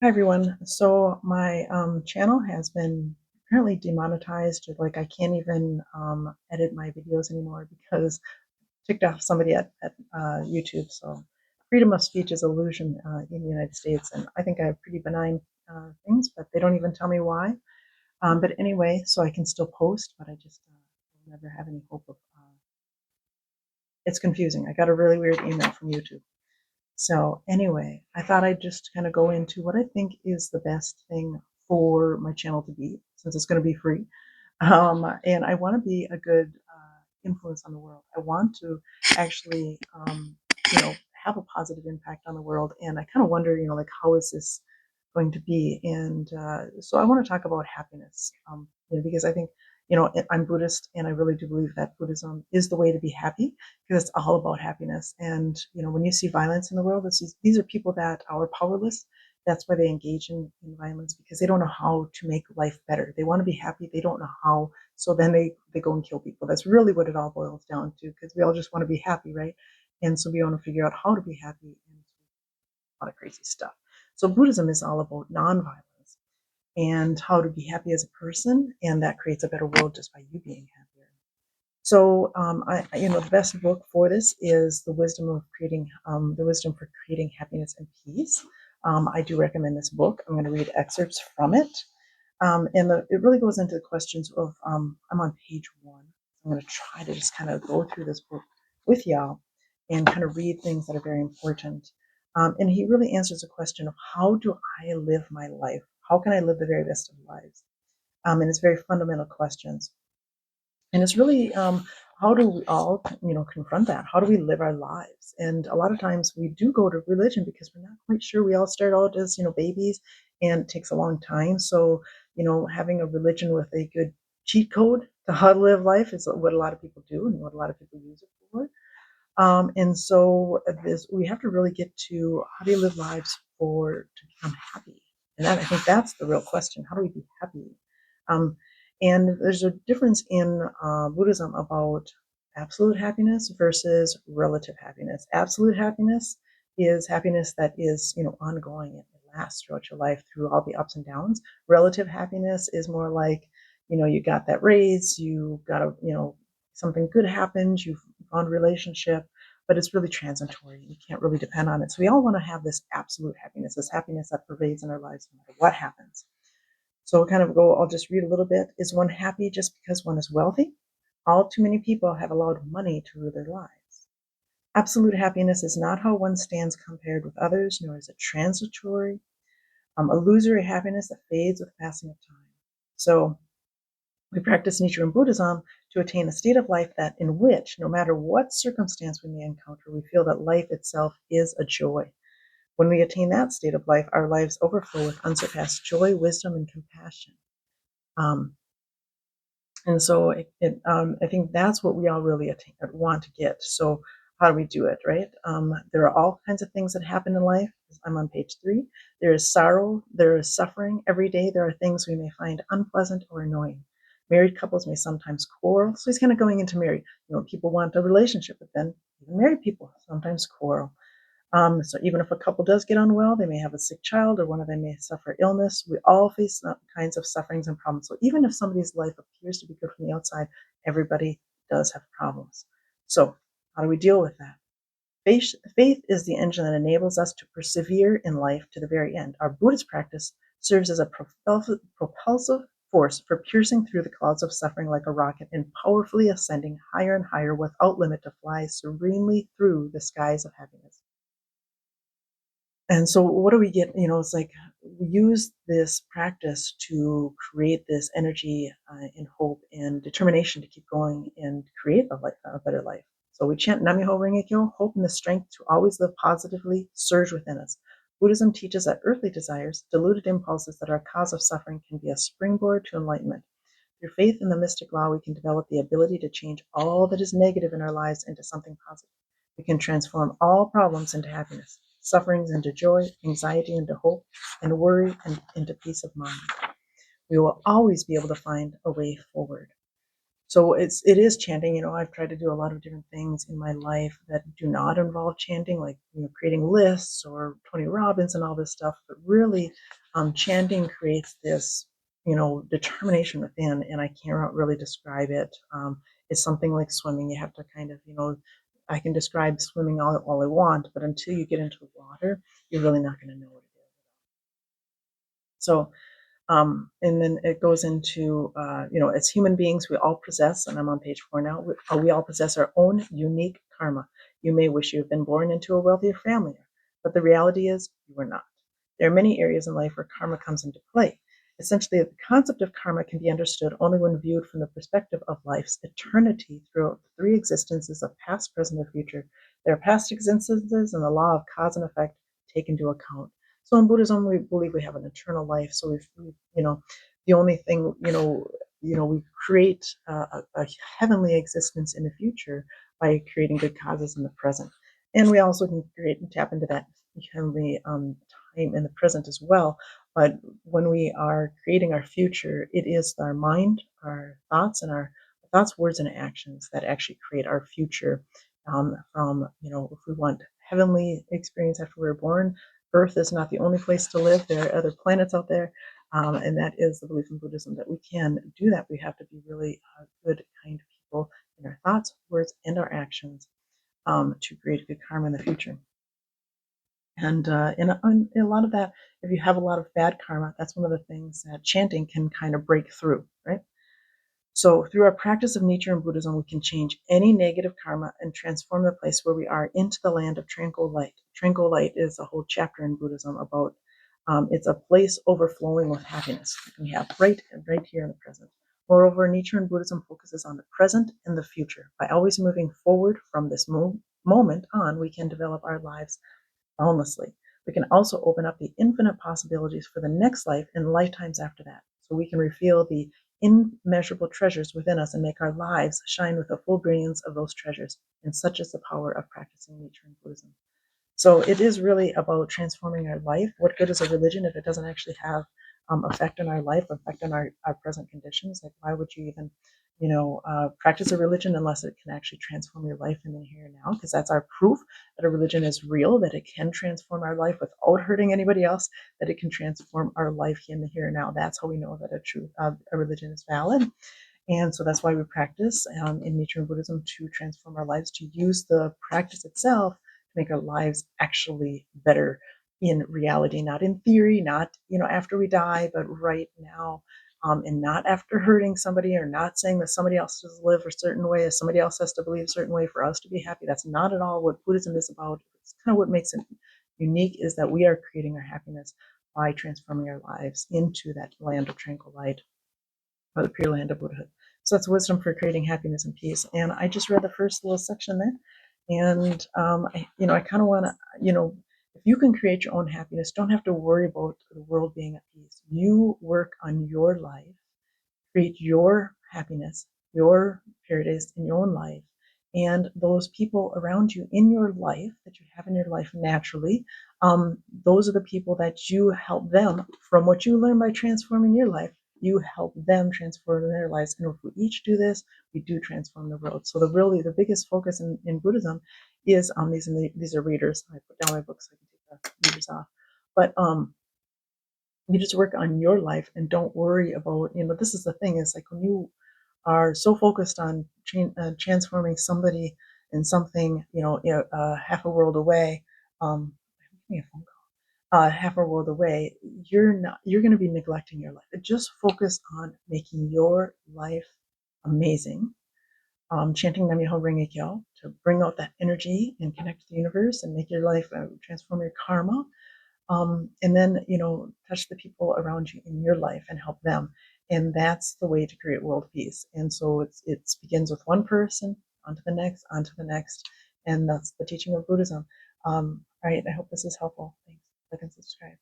Hi everyone. So my channel has been apparently demonetized. Like I can't even edit my videos anymore because kicked off somebody at YouTube. So freedom of speech is illusion in the United States, and I think I have pretty benign things, but they don't even tell me why. But anyway, so I can still post, but I just will never have any hope of. It's confusing. I got a really weird email from YouTube. So anyway, I thought I'd just kind of go into what I think is the best thing for my channel to be, since it's going to be free. And I want to be a good influence on the world. I want to actually, have a positive impact on the world. And I kind of wonder, like, how is this going to be? And so I want to talk about happiness, because I think, I'm Buddhist, and I really do believe that Buddhism is the way to be happy because it's all about happiness. And when you see violence in the world, these are people that are powerless. That's why they engage in violence, because they don't know how to make life better. They want to be happy, they don't know how, so then they go and kill people. That's really what it all boils down to, because we all just want to be happy, right? And so we want to figure out how to be happy, and a lot of crazy stuff. So Buddhism is all about nonviolence and how to be happy as a person, and that creates a better world just by you being happier. So, the best book for this is the Wisdom for Creating Happiness and Peace. I do recommend this book. I'm going to read excerpts from it, it really goes into the questions of. I'm on page 1. I'm going to try to just kind of go through this book with y'all and kind of read things that are very important. And he really answers the question of, how do I live my life? How can I live the very best of lives? And it's very fundamental questions. And it's really, how do we all, confront that? How do we live our lives? And a lot of times we do go to religion because we're not quite sure. We all start out as, babies, and it takes a long time. So, having a religion with a good cheat code to how to live life is what a lot of people do and what a lot of people use it for. And so we have to really get to, how do you live lives to become happy? And I think that's the real question. How do we be happy? Um, and there's a difference in Buddhism about absolute happiness versus relative happiness. Absolute happiness is happiness that is, ongoing. It lasts throughout your life through all the ups and downs. Relative happiness is more like, you got that raise, you got something good happened, you found a relationship, but it's really transitory. You can't really depend on it. So we all want to have this absolute happiness, this happiness that pervades in our lives no matter what happens. So I'll just read a little bit. Is one happy just because one is wealthy? All too many people have allowed money to rule their lives. Absolute happiness is not how one stands compared with others, nor is it transitory, illusory happiness that fades with the passing of time. So we practice Nichiren Buddhism to attain a state of life in which, no matter what circumstance we may encounter, we feel that life itself is a joy. When we attain that state of life, our lives overflow with unsurpassed joy, wisdom, and compassion. Um, and so I think that's what we all really want to get. So how do we do it, right? There are all kinds of things that happen in life. I'm on page 3. There is sorrow, there is suffering. Every day there are things we may find unpleasant or annoying. Married couples may sometimes quarrel. So he's kind of going into married. People want a relationship, but then even married people sometimes quarrel. So even if a couple does get on well, they may have a sick child or one of them may suffer illness. We all face kinds of sufferings and problems. So even if somebody's life appears to be good from the outside, everybody does have problems. So how do we deal with that? Faith is the engine that enables us to persevere in life to the very end. Our Buddhist practice serves as a propulsive force for piercing through the clouds of suffering like a rocket and powerfully ascending higher and higher without limit to fly serenely through the skies of happiness. And so what do we get? It's like we use this practice to create this energy and hope and determination to keep going and create a better life. So we chant Nam-myoho Renge-kyo, hope and the strength to always live positively surge within us. Buddhism teaches that earthly desires, deluded impulses that are a cause of suffering, can be a springboard to enlightenment. Through faith in the mystic law, we can develop the ability to change all that is negative in our lives into something positive. We can transform all problems into happiness, sufferings into joy, anxiety into hope, and worry into peace of mind. We will always be able to find a way forward. So it is chanting. I've tried to do a lot of different things in my life that do not involve chanting, like creating lists or Tony Robbins and all this stuff. But really, chanting creates this determination within, and I can't really describe it. It's something like swimming. You have to kind of I can describe swimming all I want, but until you get into the water, you're really not going to know what it is. So and then it goes into, as human beings, we all possess, and I'm on page 4 now, we all possess our own unique karma. You may wish you had been born into a wealthier family, but the reality is you were not. There are many areas in life where karma comes into play. Essentially, the concept of karma can be understood only when viewed from the perspective of life's eternity throughout the three existences of past, present, and future. There are past existences and the law of cause and effect take into account. So in Buddhism, we believe we have an eternal life. So the only thing, we create a heavenly existence in the future by creating good causes in the present. And we also can create and tap into that heavenly time in the present as well. But when we are creating our future, it is our mind, our thoughts, and our thoughts, words, and actions that actually create our future. If we want heavenly experience after we're born, Earth is not the only place to live. There are other planets out there, and that is the belief in Buddhism that we can do that. We have to be really good, kind people in our thoughts, words, and our actions to create good karma in the future. And in a lot of that, if you have a lot of bad karma, that's one of the things that chanting can kind of break through, right? So through our practice of nature and Buddhism, we can change any negative karma and transform the place where we are into the land of tranquil light. Tranquil light is a whole chapter in Buddhism about it's a place overflowing with happiness that we have right here in the present. Moreover, nature in Buddhism focuses on the present and the future. By always moving forward from this moment on, we can develop our lives boundlessly. We can also open up the infinite possibilities for the next life and lifetimes after that. So we can reveal the immeasurable treasures within us and make our lives shine with the full brilliance of those treasures. And such is the power of practicing nature in Buddhism. So it is really about transforming our life. What good is a religion if it doesn't actually have effect on our life, effect on our present conditions? Like, why would you even, practice a religion unless it can actually transform your life in the here and now? Because that's our proof that a religion is real, that it can transform our life without hurting anybody else, that it can transform our life in the here and now. That's how we know that a religion is valid. And so that's why we practice in nature and Buddhism to transform our lives, to use the practice itself to make our lives actually better in reality, not in theory, not after we die, but right now, and not after hurting somebody or not saying that somebody else has to live a certain way, or somebody else has to believe a certain way for us to be happy. That's not at all what Buddhism is about. It's kind of what makes it unique is that we are creating our happiness by transforming our lives into that land of tranquil light or the pure land of Buddhahood. So that's wisdom for creating happiness and peace. And I just read the first little section there, and I kind of want to, if you can create your own happiness, don't have to worry about the world being at peace. You work on your life, create your happiness, your paradise in your own life, and those people around you in your life that you have in your life naturally, those are the people that you help them from what you learn by transforming your life. You help them transform their lives, and if we each do this, we do transform the world. So the biggest focus in Buddhism is on these, and these are readers. I put down my books so I can take the readers off, but you just work on your life and don't worry about, this is the thing, is like when you are so focused on transforming somebody in something, half a world away, give me a phone call, half a world away, you're going to be neglecting your life. Just focus on making your life amazing. Chanting Nam-myoho Renge-kyo to bring out that energy and connect to the universe and make your life, transform your karma. And then, touch the people around you in your life and help them. And that's the way to create world peace. And so it begins with one person, onto the next, onto the next. And that's the teaching of Buddhism. All right. I hope this is helpful. Thanks. Like and subscribe.